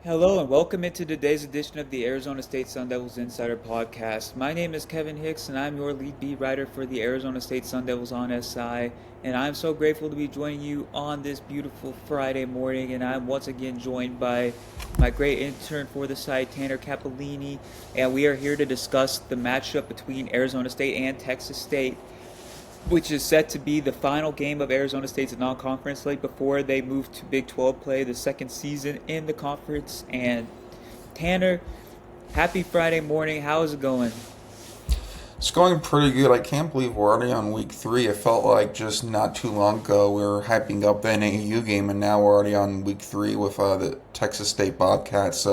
Hello and welcome into today's edition of the Arizona State Sun Devils Insider Podcast. My name is Kevin Hicks and I'm your lead beat writer for the Arizona State Sun Devils on SI. And I'm so grateful to be joining you on this beautiful Friday morning. And I'm once again joined by my great intern for the site, Tanner Capolini. And we are here to discuss the matchup between Arizona State and Texas State, which is set to be the final game of Arizona State's non-conference slate before they move to Big 12 play, the second season in the conference. And Tanner, happy Friday morning. How's it going? It's going pretty good. I can't believe we're already on week three. It felt like just not too long ago we were hyping up the NAU game, and now we're already on week three with the Texas State Bobcats.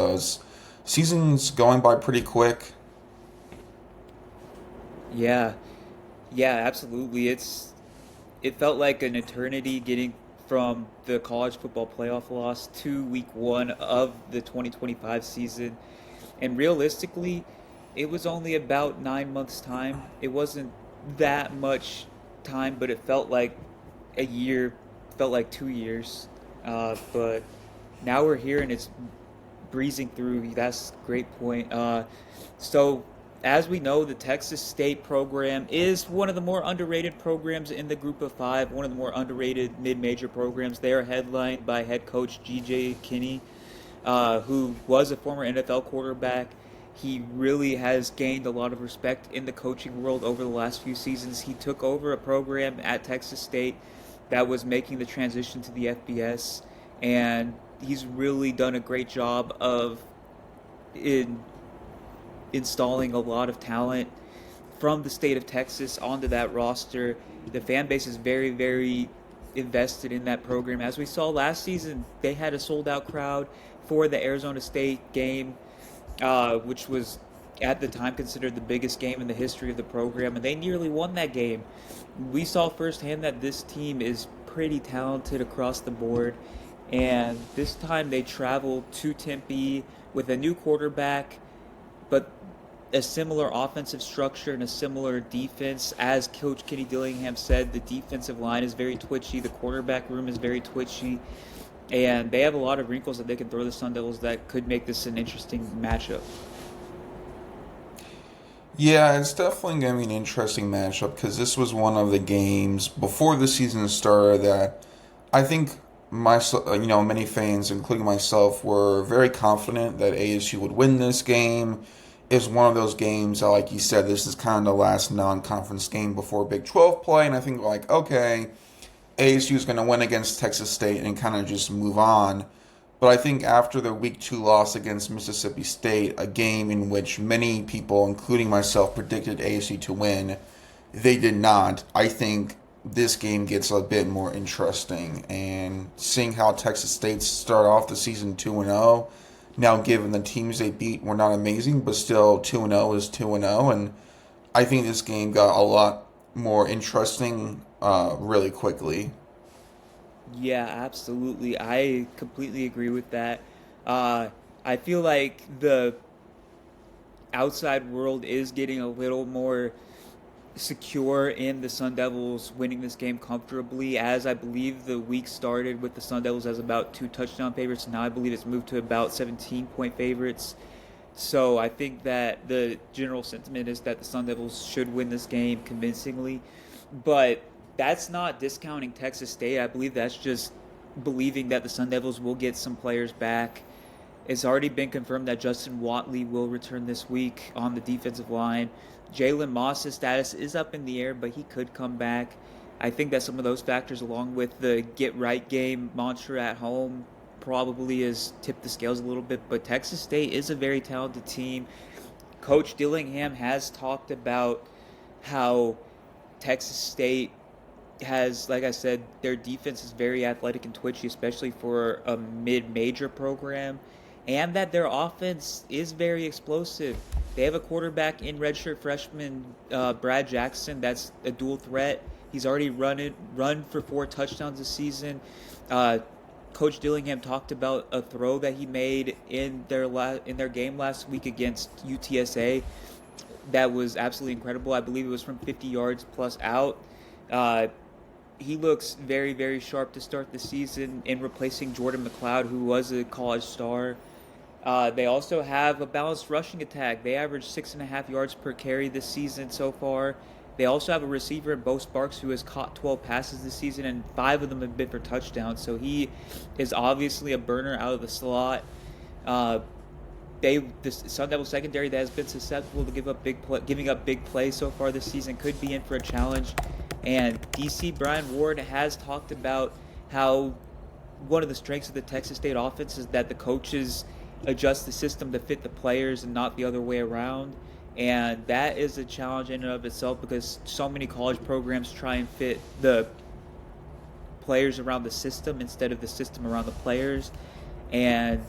Season's going by pretty quick. Yeah, yeah, absolutely. It felt like an eternity getting from the college football playoff loss to week 1 of the 2025 season. And realistically, it was only about 9 months' time. It wasn't that much time, but it felt like a year, felt like 2 years. But now we're here and it's breezing through. That's a great point. So, as we know, the Texas State program is one of the more underrated programs in the group of five, one of the more underrated mid major programs. They are headlined by head coach GJ Kinney, who was a former NFL quarterback. He really has gained a lot of respect in the coaching world over the last few seasons. He took over a program at Texas State that was making the transition to the FBS, and he's really done a great job of in installing a lot of talent from the state of Texas onto that roster. The fan base is very, very invested in that program. As we saw last season, they had a sold out crowd for the Arizona State game, which was at the time considered the biggest game in the history of the program, and they nearly won that game. We saw firsthand that this team is pretty talented across the board, and this time they traveled to Tempe with a new quarterback, but a similar offensive structure and a similar defense. As Coach Kenny Dillingham said, the defensive line is very twitchy, the quarterback room is very twitchy, and they have a lot of wrinkles that they can throw the Sun Devils that could make this an interesting matchup. Yeah, it's definitely going to be an interesting matchup because this was one of the games before the season started that I think many fans, including myself, were very confident that ASU would win this game. It's one of those games that, like you said, this is kind of the last non-conference game before Big 12 play, and I think like, okay, ASU is going to win against Texas State and kind of just move on. But I think after the week two loss against Mississippi State, a game in which many people, including myself, predicted ASU to win, they did not. I think this game gets a bit more interesting. And seeing how Texas State start off the season 2-0, now given the teams they beat were not amazing, but still 2-0 is 2-0. And I think this game got a lot more interesting really quickly. Yeah, absolutely. I completely agree with that. Uh, I feel like the outside world is getting a little more secure in the Sun Devils winning this game comfortably, as I believe the week started with the Sun Devils as about 2 touchdown favorites. Now I believe it's moved to about 17-point favorites. So I think that the general sentiment is that the Sun Devils should win this game convincingly. But that's not discounting Texas State. I believe that's just believing that the Sun Devils will get some players back. It's already been confirmed that Justin Watley will return this week on the defensive line. Jalen Moss's status is up in the air, but he could come back. I think that some of those factors, along with the get right game mantra at home, probably has tipped the scales a little bit. But Texas State is a very talented team. Coach Dillingham has talked about how Texas State has, like I said, their defense is very athletic and twitchy, especially for a mid-major program, and that their offense is very explosive. They have a quarterback in redshirt freshman Brad Jackson that's a dual threat. He's already run for 4 touchdowns this season. Uh, Coach Dillingham talked about a throw that he made in their game last week against UTSA that was absolutely incredible. I believe it was from 50 yards plus out. Uh, he looks very, very sharp to start the season in replacing Jordan McLeod, who was a college star. They also have a balanced rushing attack. They average 6.5 yards per carry this season so far. They also have a receiver in Bo Sparks who has caught 12 passes this season, and five of them have been for touchdowns. So he is obviously a burner out of the slot. Uh, the Sun Devil secondary that has been susceptible to giving up big plays so far this season could be in for a challenge. And DC Brian Ward has talked about how one of the strengths of the Texas State offense is that the coaches adjust the system to fit the players and not the other way around. And that is a challenge in and of itself because so many college programs try and fit the players around the system instead of the system around the players. And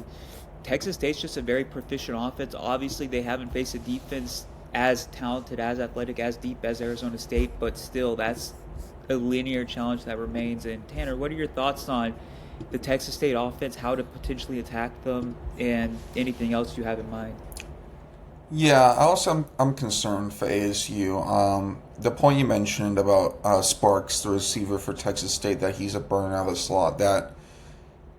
Texas State's just a very proficient offense. Obviously, they haven't faced a defense as talented, as athletic, as deep as Arizona State, but still, that's a linear challenge that remains. And Tanner, what are your thoughts on the Texas State offense, how to potentially attack them, and anything else you have in mind? Yeah, I also I'm concerned for ASU. The point you mentioned about Sparks, the receiver for Texas State, that he's a burn out of the slot, that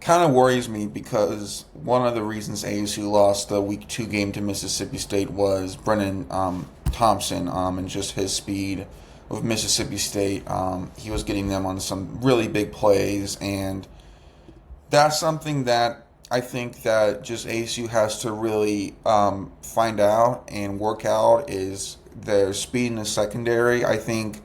kind of worries me because one of the reasons ASU lost the week two game to Mississippi State was Brennan Thompson and just his speed with Mississippi State. He was getting them on some really big plays, and that's something that I think that just ASU has to really find out and work out is their speed in the secondary. I think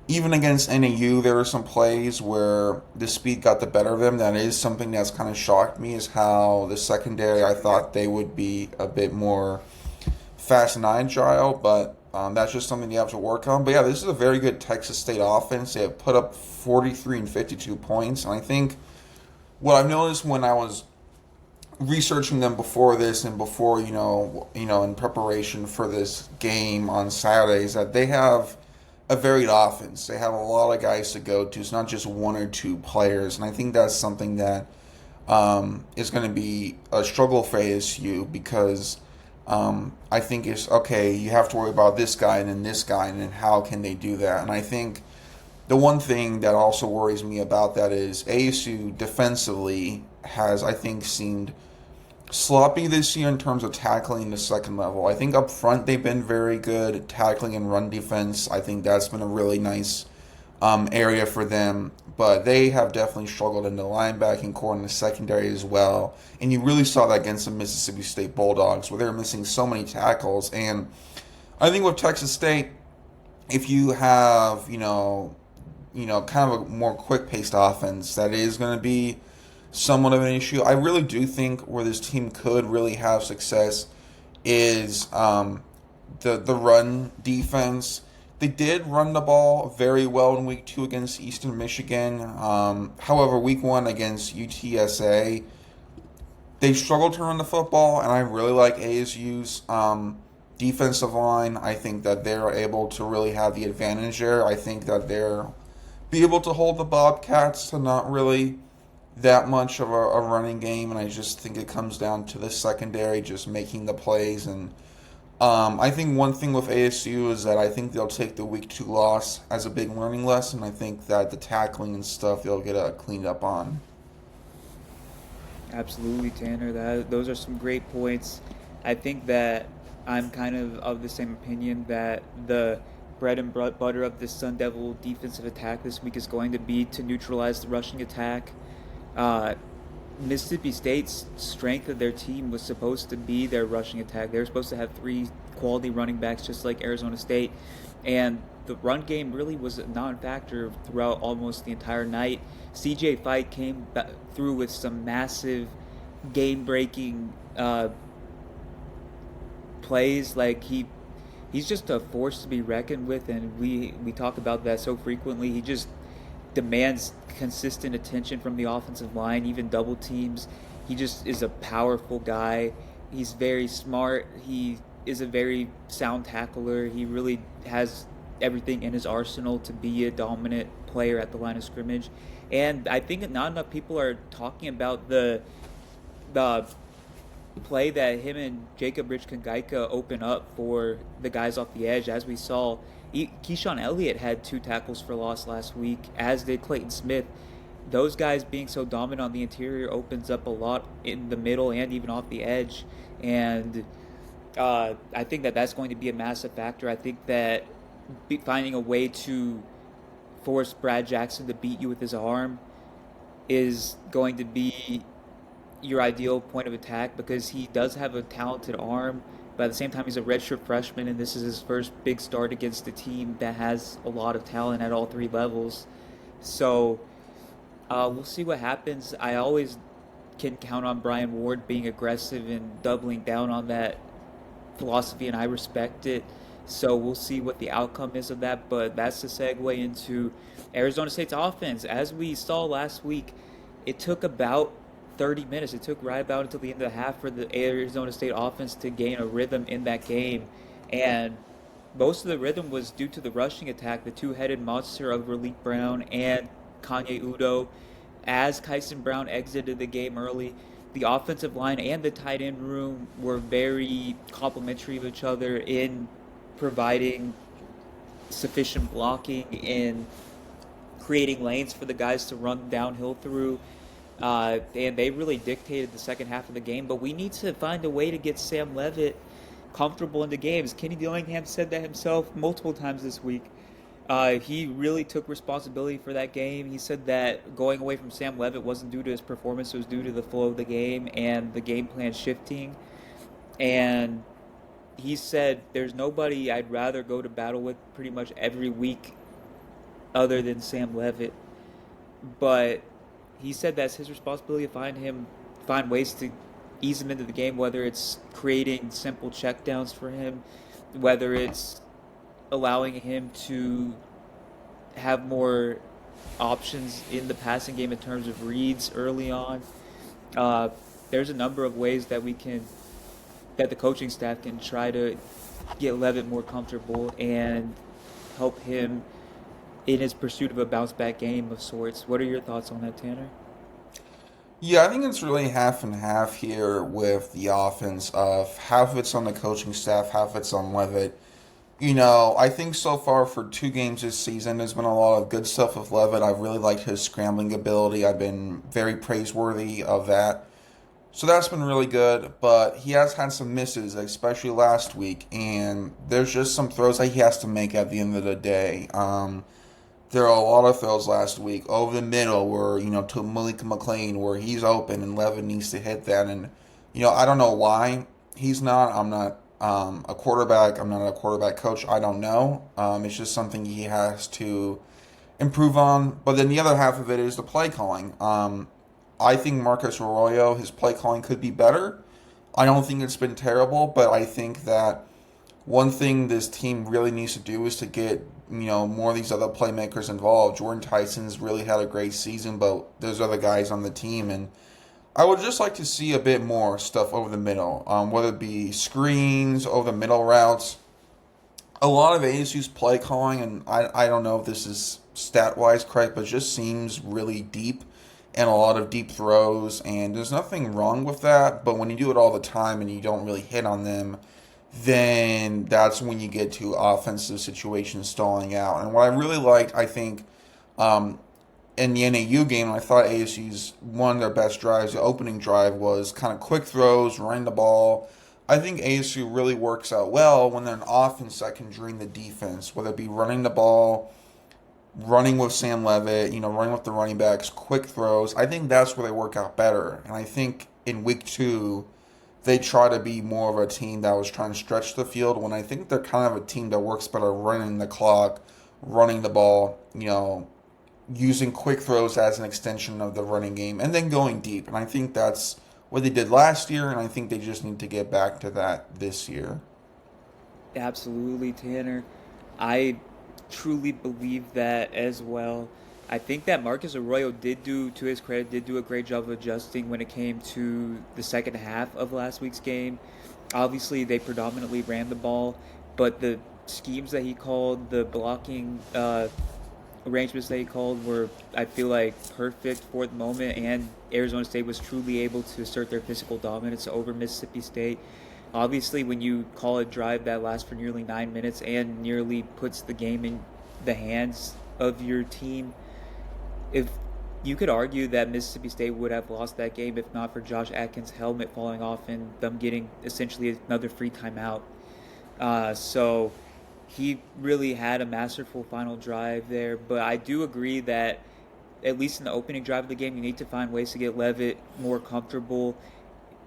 even against NAU, there were some plays where the speed got the better of them. That is something that's kind of shocked me is how the secondary, I thought they would be a bit more fast and agile, but that's just something you have to work on. But yeah, this is a very good Texas State offense. They have put up 43 and 52 points, and I think what I've noticed when I was researching them before this and before in preparation for this game on Saturday is that they have a varied offense. They have a lot of guys to go to. It's not just one or two players, and I think that's something that is going to be a struggle for ASU because I think it's okay. You have to worry about this guy and then this guy, and then how can they do that? And I think the one thing that also worries me about that is ASU defensively has, I think, seemed sloppy this year in terms of tackling the second level. I think up front they've been very good at tackling and run defense. I think that's been a really nice area for them. But they have definitely struggled in the linebacking core and the secondary as well. And you really saw that against the Mississippi State Bulldogs where they were missing so many tackles. And I think with Texas State, if you have, kind of a more quick-paced offense, that is going to be somewhat of an issue. I really do think where this team could really have success is the run defense. They did run the ball very well in week two against Eastern Michigan. However, week one against UTSA, they struggled to run the football, and I really like ASU's defensive line. I think that they're able to really have the advantage there. I think that they're be able to hold the Bobcats to not really that much of a running game, and I just think it comes down to the secondary just making the plays. And I think one thing with ASU is that I think they'll take the week two loss as a big learning lesson. I think that the tackling and stuff they'll get cleaned up on. Absolutely, Tanner. Those are some great points. I think that I'm kind of the same opinion that the bread and butter of the Sun Devil defensive attack this week is going to be to neutralize the rushing attack. Uh, Mississippi State's strength of their team was supposed to be their rushing attack. They were supposed to have three quality running backs just like Arizona State. And the run game really was a non-factor throughout almost the entire night. CJ Fight came through with some massive game-breaking plays. Like he's just a force to be reckoned with, and we talk about that so frequently. He just demands consistent attention from the offensive line, even double teams. He just is a powerful guy. He's very smart. He is a very sound tackler. He really has everything in his arsenal to be a dominant player at the line of scrimmage. And I think that not enough people are talking about the play that him and Jacob Rich-Kangaika open up for the guys off the edge. As we saw, Keyshawn Elliott had 2 tackles for loss last week, as did Clayton Smith. those guys being so dominant on the interior opens up a lot in the middle and even off the edge. And I think that that's going to be a massive factor. I think that finding a way to force Brad Jackson to beat you with his arm is going to be your ideal point of attack because he does have a talented arm, but at the same time he's a redshirt freshman and this is his first big start against a team that has a lot of talent at all three levels. So we'll see what happens. I always can count on Brian Ward being aggressive and doubling down on that philosophy, and I respect it. So we'll see what the outcome is of that. But that's the segue into Arizona State's offense. As we saw last week, it took about 30 minutes. It took right about until the end of the half for the Arizona State offense to gain a rhythm in that game. And most of the rhythm was due to the rushing attack, the two-headed monster of Raleek Brown and Kanye Udo. As Kyson Brown exited the game early, the offensive line and the tight end room were very complimentary of each other in providing sufficient blocking and creating lanes for the guys to run downhill through. And they really dictated the second half of the game. But we need to find a way to get Sam Levitt comfortable in the games. Kenny Dillingham said that himself multiple times this week. He really took responsibility for that game. He said that going away from Sam Levitt wasn't due to his performance, it was due to the flow of the game and the game plan shifting. And he said, there's nobody I'd rather go to battle with pretty much every week other than Sam Levitt. But he said that's his responsibility to find ways to ease him into the game, whether it's creating simple checkdowns for him, whether it's allowing him to have more options in the passing game in terms of reads early on. Uh, there's a number of ways that the coaching staff can try to get Levitt more comfortable and help him in his pursuit of a bounce back game of sorts. What are your thoughts on that, Tanner? Yeah, I think it's really half and half here with the offense of half of it's on the coaching staff, half of it's on Levitt. I think so far for two games this season, there's been a lot of good stuff with Levitt. I've really liked his scrambling ability. I've been very praiseworthy of that. So that's been really good, but he has had some misses, especially last week, and there's just some throws that he has to make at the end of the day. There are a lot of throws last week over the middle where, to Malik McLean, where he's open and Levin needs to hit that. And, I don't know why he's not. I'm not a quarterback. I'm not a quarterback coach. I don't know. It's just something he has to improve on. But then the other half of it is the play calling. I think Marcus Arroyo, his play calling could be better. I don't think it's been terrible, but I think that one thing this team really needs to do is to get, more of these other playmakers involved. Jordan Tyson's really had a great season, but there's other guys on the team, and I would just like to see a bit more stuff over the middle, whether it be screens, over the middle routes. A lot of ASU's play calling, and I don't know if this is stat-wise correct, but it just seems really deep and a lot of deep throws, and there's nothing wrong with that, but when you do it all the time and you don't really hit on them, then that's when you get to offensive situations stalling out. And what I really liked, I think, in the NAU game, I thought ASU's one of their best drives, the opening drive, was kind of quick throws, running the ball. I think ASU really works out well when they're an offense that can drain the defense, whether it be running the ball, running with Sam Levitt, running with the running backs, quick throws. I think that's where they work out better. And I think in week 2, they try to be more of a team that was trying to stretch the field when I think they're kind of a team that works better running the clock, running the ball, using quick throws as an extension of the running game, and then going deep. And I think that's what they did last year, and I think they just need to get back to that this year. Absolutely, Tanner. I truly believe that as well. I think that Marcus Arroyo to his credit, did do a great job of adjusting when it came to the second half of last week's game. Obviously, they predominantly ran the ball, but the schemes that he called, the blocking arrangements that he called were, I feel like, perfect for the moment, and Arizona State was truly able to assert their physical dominance over Mississippi State. Obviously, when you call a drive that lasts for nearly 9 minutes and nearly puts the game in the hands of your team, if You could argue that Mississippi State would have lost that game if not for Josh Atkins' helmet falling off and them getting essentially another free timeout. So he really had a masterful final drive there. But I do agree that at least in the opening drive of the game, you need to find ways to get Levitt more comfortable,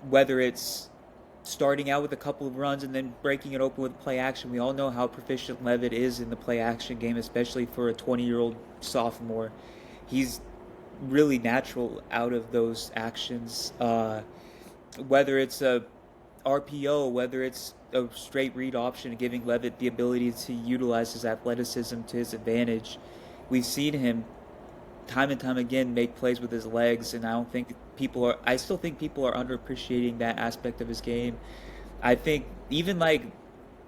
whether it's starting out with a couple of runs and then breaking it open with play action. We all know how proficient Levitt is in the play action game, especially for a 20-year-old sophomore. He's really natural out of those actions. Whether it's a RPO, whether it's a straight read option, giving Levitt the ability to utilize his athleticism to his advantage. We've seen him time and time again make plays with his legs, and I still think people are underappreciating that aspect of his game. I think even like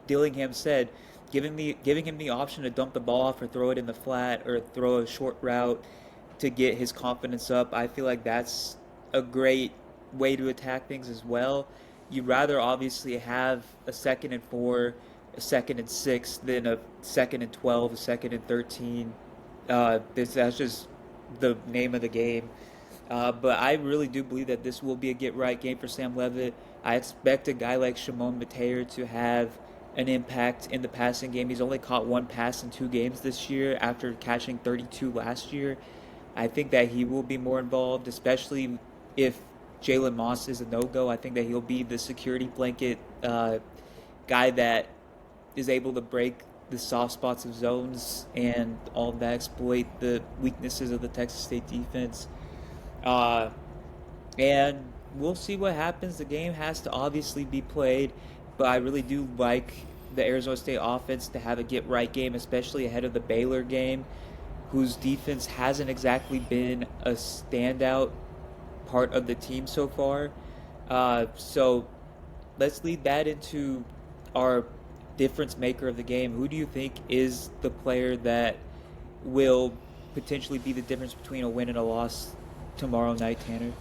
Dillingham said, giving him the option to dump the ball off or throw it in the flat or throw a short route to get his confidence up, I feel like that's a great way to attack things as well. You'd rather obviously have a 2nd and 4, a 2nd and 6 than a 2nd and 12, a 2nd and 13. That's just the name of the game. But I really do believe that this will be a get right game for Sam Levitt. I expect a guy like Shimon Mateer to have an impact in the passing game. He's only caught one pass in 2 games this year after catching 32 last year. I think that he will be more involved, especially if Jalen Moss is a no-go. I think that he'll be the security blanket guy that is able to break the soft spots of zones and all that, exploit the weaknesses of the Texas State defense. Uh, and we'll see what happens. The game has to obviously be played, but I really do like the Arizona State offense to have a get right game, especially ahead of the Baylor game, whose defense hasn't exactly been a standout part of the team so far. So let's lead that into our difference maker of the game. Who do you think is the player that will potentially be the difference between a win and a loss tomorrow night, Tanner?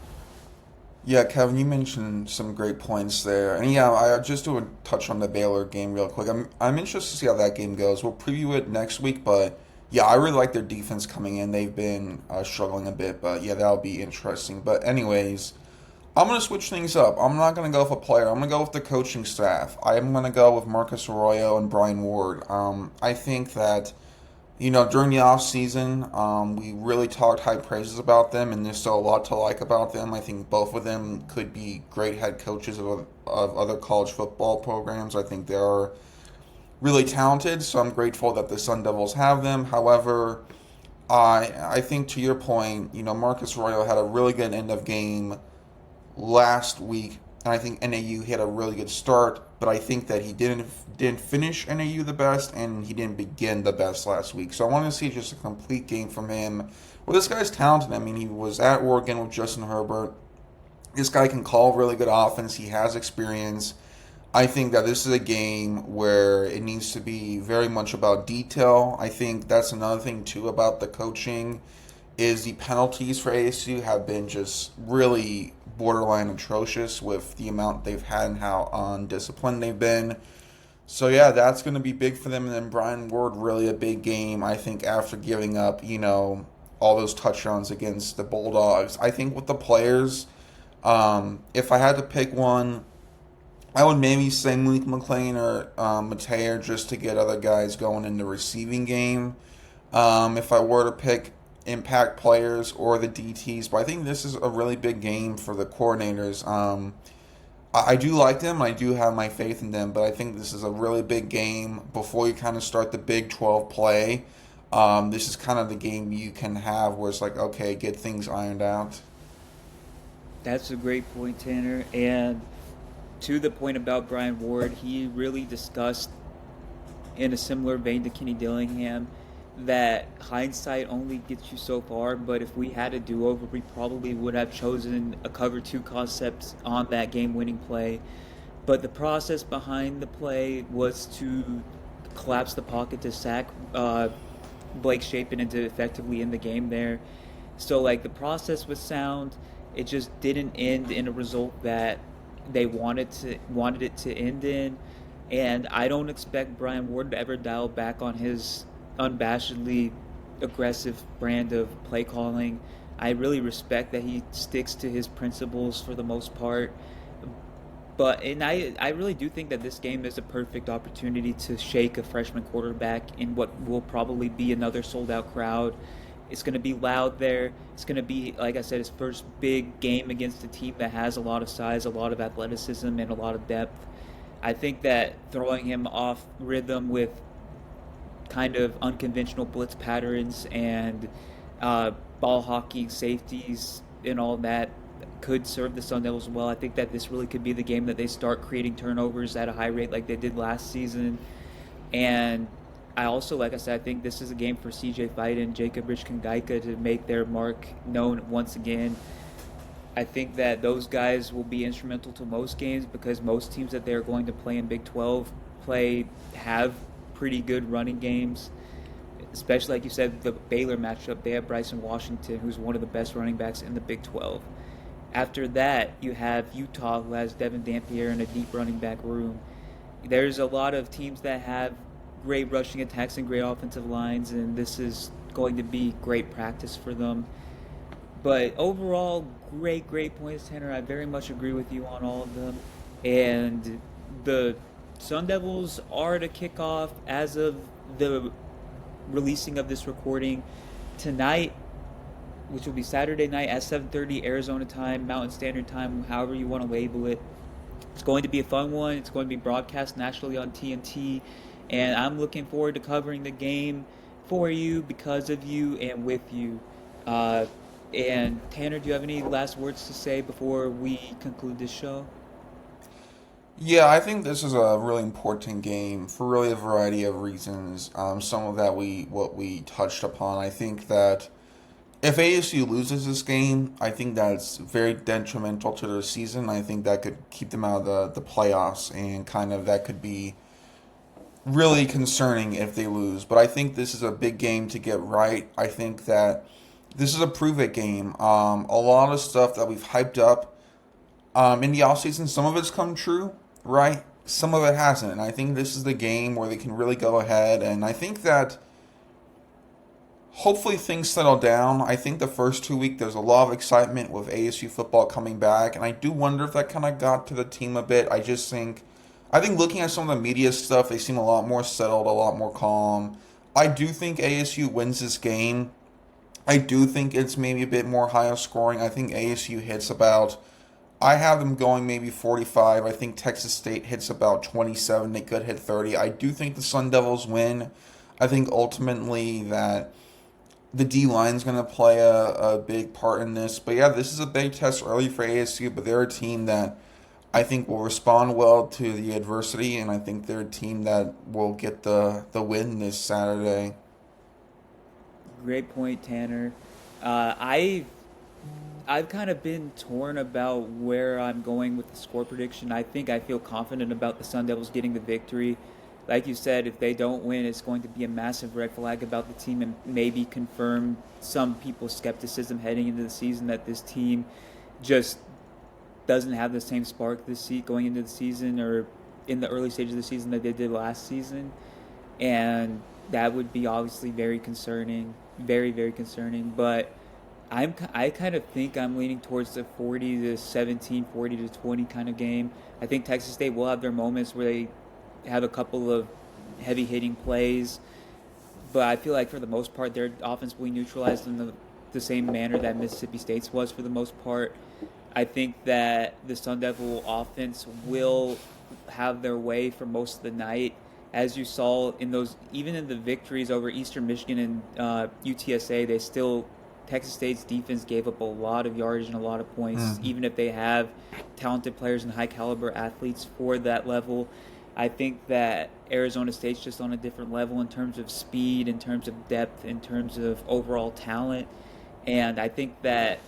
Yeah, Kevin, you mentioned some great points there, and yeah, I just do a touch on the Baylor game real quick. I'm interested to see how that game goes. We'll preview it next week, but yeah, I really like their defense coming in. They've been struggling a bit, but yeah, that'll be interesting. But anyways, I'm gonna switch things up. I'm not gonna go with a player. I'm gonna go with the coaching staff. I'm gonna go with Marcus Arroyo and Brian Ward. I think that during the off season, we really talked high praises about them, and there's still a lot to like about them. I think both of them could be great head coaches of other college football programs. I think they are really talented, so I'm grateful that the Sun Devils have them. However, I think to your point, Marcus Arroyo had a really good end of game last week, and I think NAU had a really good start, but I think that he didn't finish NAU the best, and he didn't begin the best last week. So I want to see just a complete game from him. Well, this guy's talented. I mean, he was at Oregon with Justin Herbert. This guy can call really good offense. He has experience. I think that this is a game where it needs to be very much about detail. I think that's another thing too about the coaching is the penalties for ASU have been just really borderline atrocious with the amount they've had and how undisciplined they've been. So yeah, that's going to be big for them. And then Brian Ward, really a big game. I think after giving up, all those touchdowns against the Bulldogs. I think with the players, if I had to pick one, I would maybe say Malik McLean or Mateer just to get other guys going in the receiving game. If I were to pick impact players or the DTs, but I think this is a really big game for the coordinators. I do like them. I do have my faith in them, but I think this is a really big game before you kind of start the Big 12 play. This is kind of the game you can have where it's like, okay, get things ironed out. That's a great point, Tanner. And to the point about Brian Ward, he really discussed in a similar vein to Kenny Dillingham that hindsight only gets you so far, but if we had a do-over, we probably would have chosen a cover 2 concept on that game-winning play. But the process behind the play was to collapse the pocket to sack Blake Shapen into effectively in the game there. So like the process was sound. It just didn't end in a result that they wanted it to end in. And I don't expect Brian Ward to ever dial back on his unabashedly aggressive brand of play calling. I really respect that he sticks to his principles for the most part. But I really do think that this game is a perfect opportunity to shake a freshman quarterback in what will probably be another sold out crowd. It's going to be loud there. It's going to be, like I said, his first big game against a team that has a lot of size, a lot of athleticism, and a lot of depth. I think that throwing him off rhythm with kind of unconventional blitz patterns and uh, ball hawking safeties and all that could serve the Sun Devils well. I think that this really could be the game that they start creating turnovers at a high rate like they did last season. And I also, like I said, I think this is a game for CJ Fight and Jacob Richkengaika to make their mark known once again. I think that those guys will be instrumental to most games because most teams that they're going to play in Big 12 play have pretty good running games. Especially like you said, the Baylor matchup, they have Bryson Washington, who's one of the best running backs in the Big 12. After that, you have Utah, who has Devin Dampier in a deep running back room. There's a lot of teams that have great rushing attacks and great offensive lines, and this is going to be great practice for them. But overall, great points, Tanner. I very much agree with you on all of them. And the Sun Devils are to kick off as of the releasing of this recording tonight, which will be Saturday night at 7:30 Arizona time, Mountain Standard Time, however you want to label it. It's going to be a fun one. It's going to be broadcast nationally on TNT, and I'm looking forward to covering the game for you, because of you, and with you. Uh, and Tanner, do you have any last words to say before we conclude this show? Yeah, I think this is a really important game for really a variety of reasons. Some of that what we touched upon. I think that if ASU loses this game, I think that's very detrimental to their season. I think that could keep them out of the playoffs, and kind of that could be really concerning if they lose. But I think this is a big game to get right. I think that this is a prove it game. A lot of stuff that we've hyped up in the offseason, some of it's come true, right? Some of it hasn't. And I think this is the game where they can really go ahead. And I think that hopefully things settle down. I think the first 2 weeks there's a lot of excitement with ASU football coming back. And I do wonder if that kind of got to the team a bit. I think looking at some of the media stuff, they seem a lot more settled, a lot more calm. I do think ASU wins this game. I do think it's maybe a bit more higher scoring. I think ASU hits about, I have them going maybe 45. I think Texas State hits about 27. They could hit 30. I do think the Sun Devils win. I think ultimately that the D line's going to play a big part in this. But yeah, this is a big test early for ASU, but they're a team that I think will respond well to the adversity, and I think they're a team that will get the win this Saturday. Great point, Tanner. Uh, I I've kind of been torn about where I'm going with the score prediction. I think I feel confident about the Sun Devils getting the victory. Like you said, if they don't win, it's going to be a massive red flag about the team and maybe confirm some people's skepticism heading into the season that this team just doesn't have the same spark going into the season, or in the early stages of the season, that they did last season. And that would be obviously very concerning, very concerning. But I kind of think I'm leaning towards the 40-17, 40-20 kind of game. I think Texas State will have their moments where they have a couple of heavy hitting plays, but I feel like for the most part their offense will be neutralized in the same manner that Mississippi State's was for the most part. I think that the Sun Devil offense will have their way for most of the night, as you saw in those, even in the victories over Eastern Michigan and UTSA. They still, Texas State's defense gave up a lot of yardage and a lot of points, even if they have talented players and high caliber athletes for that level. I think that Arizona State's just on a different level in terms of speed, in terms of depth, in terms of overall talent. And I think that,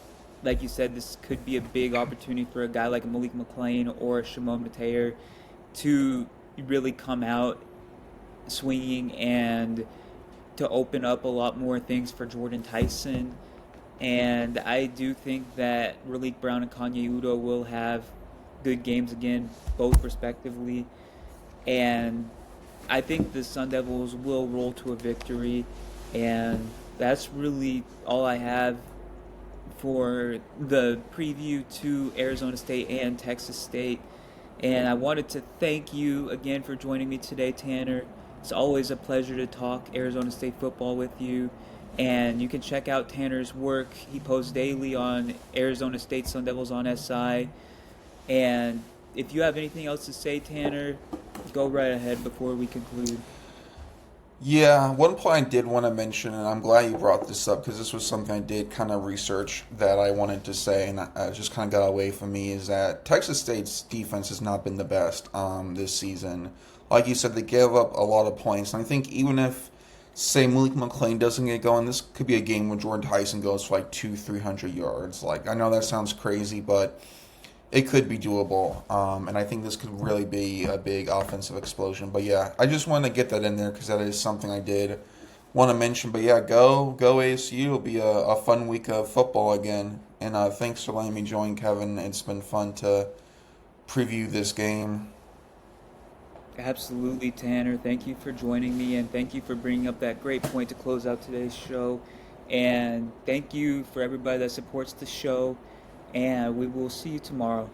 like you said, this could be a big opportunity for a guy like Malik McClain or Shimon Mateer to really come out swinging and to open up a lot more things for Jordan Tyson. And I do think that Raleek Brown and Kanye Udo will have good games again, both respectively. And I think the Sun Devils will roll to a victory. And that's really all I have for the preview to Arizona State and Texas State. And I wanted to thank you again for joining me today, Tanner. It's always a pleasure to talk Arizona State football with you. And you can check out Tanner's work. He posts daily on Arizona State Sun Devils on SI. And if you have anything else to say, Tanner, go right ahead before we conclude. Yeah, one point I did want to mention, and I'm glad you brought this up because this was something I did kind of research that I wanted to say, and I just kind of got away from me, is that Texas State's defense has not been the best this season. Like you said, they gave up a lot of points, and I think even if, say, Malik McLean doesn't get going, this could be a game where Jordan Tyson goes for like 200-300 yards. Like, I know that sounds crazy, but it could be doable, and I think this could really be a big offensive explosion. But yeah, I just wanted to get that in there because that is something I did want to mention. But yeah, go ASU! It'll be a fun week of football again. And thanks for letting me join, Kevin. It's been fun to preview this game. Absolutely, Tanner. Thank you for joining me, and thank you for bringing up that great point to close out today's show. And thank you for everybody that supports the show. And we will see you tomorrow.